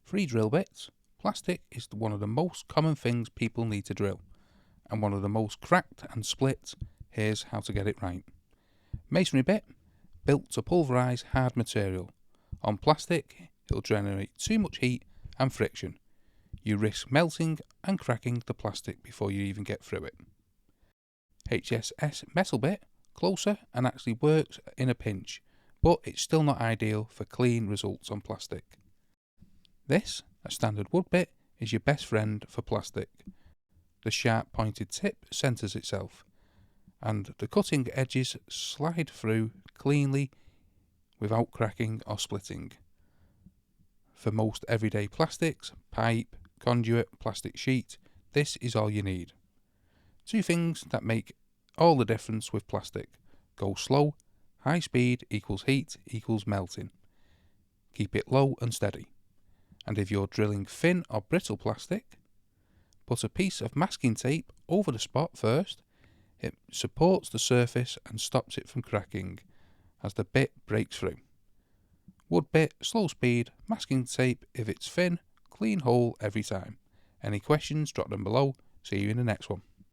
Free drill bits. Plastic is one of the most common things people need to drill, and one of the most cracked and split. Here's how to get it right. Masonry bit, built to pulverise hard material. On plastic, it'll generate too much heat and friction. You risk melting and cracking the plastic before you even get through it. HSS metal bit, closer and actually works in a pinch, but it's still not ideal for clean results on plastic. This, a standard wood bit, is your best friend for plastic. The sharp pointed tip centres itself, and the cutting edges slide through cleanly without cracking or splitting. For most everyday plastics, pipe, conduit, plastic sheet, this is all you need. Two things that make all the difference with plastic. Go slow. High speed equals heat equals melting. Keep it low and steady. And if you're drilling thin or brittle plastic, put a piece of masking tape over the spot first. It supports the surface and stops it from cracking as the bit breaks through. Wood bit, slow speed, masking tape if it's thin, clean hole every time. Any questions, drop them below. See you in the next one.